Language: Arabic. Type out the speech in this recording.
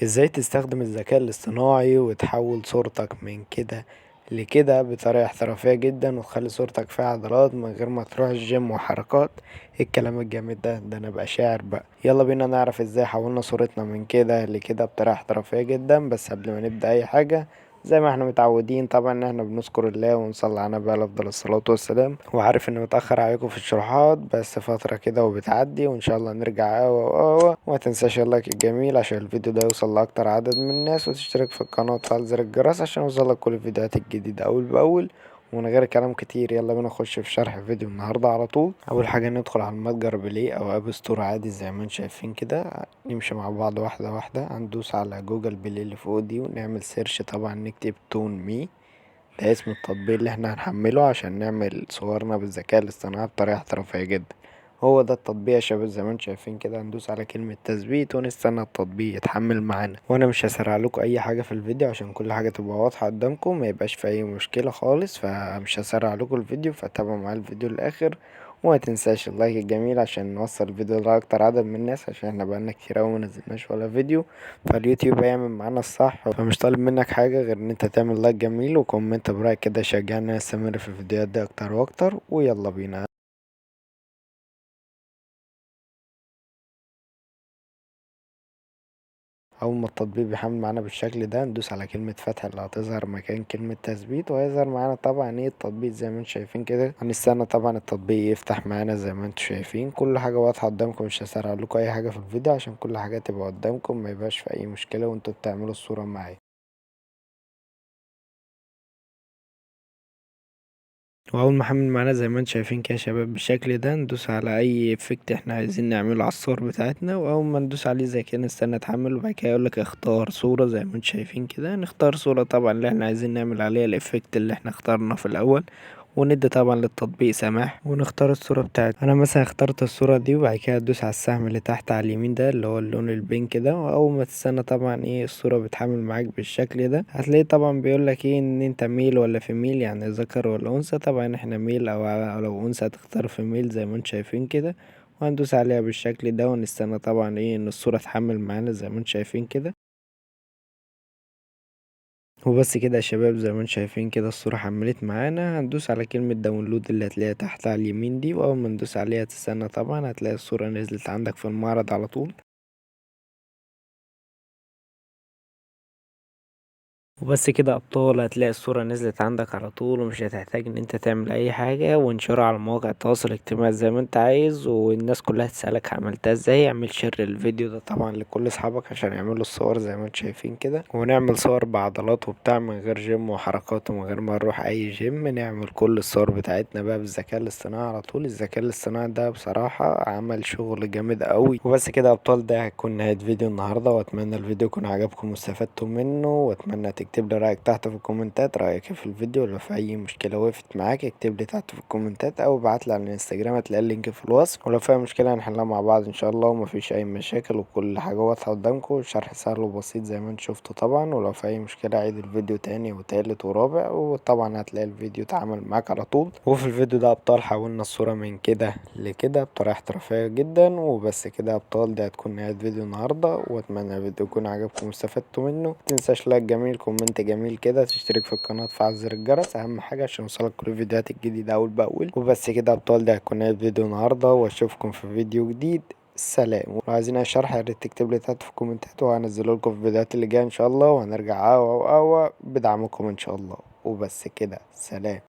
ازاي تستخدم الذكاء الاصطناعي وتحول صورتك من كده لكده بطريقة احترافية جدا وتخلي صورتك فيها عضلات من غير ما تروح الجيم وحركات. ايه الكلام الجامد ده انا بقى شاعر بقى. يلا بينا نعرف ازاي حولنا صورتنا من كده لكده بطريقة احترافية جدا. بس قبل ما نبدأ اي حاجة، زي ما احنا متعودين طبعا ان احنا بنذكر الله ونصلي على النبي عليه افضل الصلاة والسلام. وعارف اني متأخر عليكم في الشروحات بس فترة كده وبتعدي وان شاء الله نرجع وما تنساش اللايك الجميل عشان الفيديو ده يوصل لاكتر عدد من الناس، وتشترك في القناة وتفعل زر الجرس عشان يوصلك كل الفيديوهات الجديدة اول باول. ومن غير كلام كتير يلا بينا نخش في شرح فيديو النهاردة على طول. اول حاجة ندخل على المتجر بلاي او اب ستور عادي زي ما انتم شايفين كده. نمشي مع بعض واحدة واحدة، هندوس على جوجل بلاي اللي فوق دي ونعمل سيرش، طبعا نكتب تون مي، ده اسم التطبيق اللي احنا هنحمله عشان نعمل صورنا بالذكاء الاصطناعي بطريقة احترافية جدا. هو ده التطبيق يا شباب زي ما انتم شايفين كده. هندوس على كلمة تثبيت ونستنى التطبيق يتحمل معانا، وانا مش هسرع لكم اي حاجة في الفيديو عشان كل حاجة تبقى واضحة قدامكم، ما يبقاش في اي مشكلة خالص. فمش هسرع لكم الفيديو، فتابعوا معايا الفيديو للاخر. وما تنساش اللايك الجميل عشان نوصل الفيديو لاكتر عدد من الناس، عشان احنا بقالنا كتير اوي منزلناش ولا فيديو. فاليوتيوب هيعمل معانا الصح، فمش طالب منك حاجة غير ان انت تعمل لايك جميل وكومنت برايك كده يشجعني استمر في الفيديوهات دي اكتر واكتر. ويلا بينا. اول ما التطبيق بيحمل معانا بالشكل ده ندوس على كلمة فتح اللي هتظهر مكان كلمة تثبيت، وهيظهر معانا طبعا ايه التطبيق زي ما انتم شايفين كده. هنستنى طبعا التطبيق يفتح معانا زي ما انتم شايفين، كل حاجة واضحة قدامكم. مش هسرع لكم اي حاجة في الفيديو عشان كل حاجة تبقى قدامكم، ما يبقاش في اي مشكلة وانتوا بتعملوا الصورة معايا. واول ما حمل معانا زي ما انتم شايفين كده يا شباب بالشكل ده، ندوس على اي افكت احنا عايزين نعمله على الصور بتاعتنا، واول ما ندوس عليه زي كده نستنى يتحمل، وبعد كده يقولك اختار صورة. زي ما انتم شايفين كده نختار صورة طبعا اللي احنا عايزين نعمل عليها الافكت اللي احنا اخترنا في الاول، وندي طبعا للتطبيق سماح ونختار الصورة بتاعتنا. انا مثلا اخترت الصورة دي، وبعد كده ادوس على السهم اللي تحت على اليمين ده اللي هو اللون البينك ده، واول ما تستنى طبعا ايه الصورة بتحمل معاك بالشكل ده، هتلاقي طبعا بيقولك ايه ان انت ميل ولا فيميل، يعني ذكر ولا انثى. طبعا احنا ميل، او لو انثى هتختار فيميل زي ما انتم شايفين كده. وهندوس عليها بالشكل ده ونستنى طبعا ايه ان الصورة تحمل معانا زي ما انتم شايفين كده. وبس كده يا شباب زي ما انتم شايفين كده الصورة حملت معانا. هندوس على كلمة داونلود اللي هتلاقيها تحت على اليمين دي، واول ما ندوس عليها تستنى طبعا هتلاقي الصورة نزلت عندك في المعرض على طول. وبس كده ابطال هتلاقي الصورة نزلت عندك على طول، ومش هتحتاج ان انت تعمل اي حاجة، وانشرها على مواقع التواصل الاجتماعي زي ما انت عايز، والناس كلها تسألك عملتها ازاي. اعمل شير الفيديو ده طبعا لكل اصحابك عشان يعملوا الصور زي ما انتم شايفين كده، ونعمل صور بعضلات وبتاع من غير جيم وحركات ومن غير ما نروح اي جيم. نعمل كل الصور بتاعتنا بقى بالذكاء الاصطناعي على طول. الذكاء الاصطناعي ده بصراحة عمل شغل جامد قوي. وبس كده يا ابطال، ده هيكون نهاية فيديو النهاردة، واتمنى الفيديو يكون عجبكم واستفدتوا منه. واتمنى تكتب لي رايك تحت في الكومنتات، رايك إيه في الفيديو، ولو في اي مشكله وقفت معاك اكتب لي تحت في الكومنتات او ابعت لي على الانستجرام هتلاقي اللينك في الوصف. ولو في أي مشكله هنحلها مع بعض ان شاء الله، ومفيش اي مشاكل وكل حاجه واضحه قدامكم. الشرح سهل وبسيط زي ما انتم شفتوا طبعا. ولو في اي مشكله عيد الفيديو تاني وتالت ورابع، وطبعا هتلاقي الفيديو اتعمل معاك على طول. وفي الفيديو ده ابطال حولنا الصوره من كده لكده بطريقه احترافيه جدا. وبس كده يا ابطال، ده هتكون نهايه فيديو النهارده، واتمنى الفيديو يكون عجبكم واستفدتوا منه. متنساش لايك جميل، كومنت جميل كده، تشترك في القناه، تفعل زر الجرس اهم حاجه عشان يوصلك كل الفيديوهات الجديده اول باول. وبس كده يا ابطال، ده هيكون نهايه فيديو النهارده، واشوفكم في فيديو جديد. سلام. ولو عايزين اي شرح يا ريت تكتب لي تحت في الكومنتات، وهنزله لكم في الفيديوهات اللي جايه ان شاء الله، وهنرجع بدعمكم ان شاء الله. وبس كده، سلام.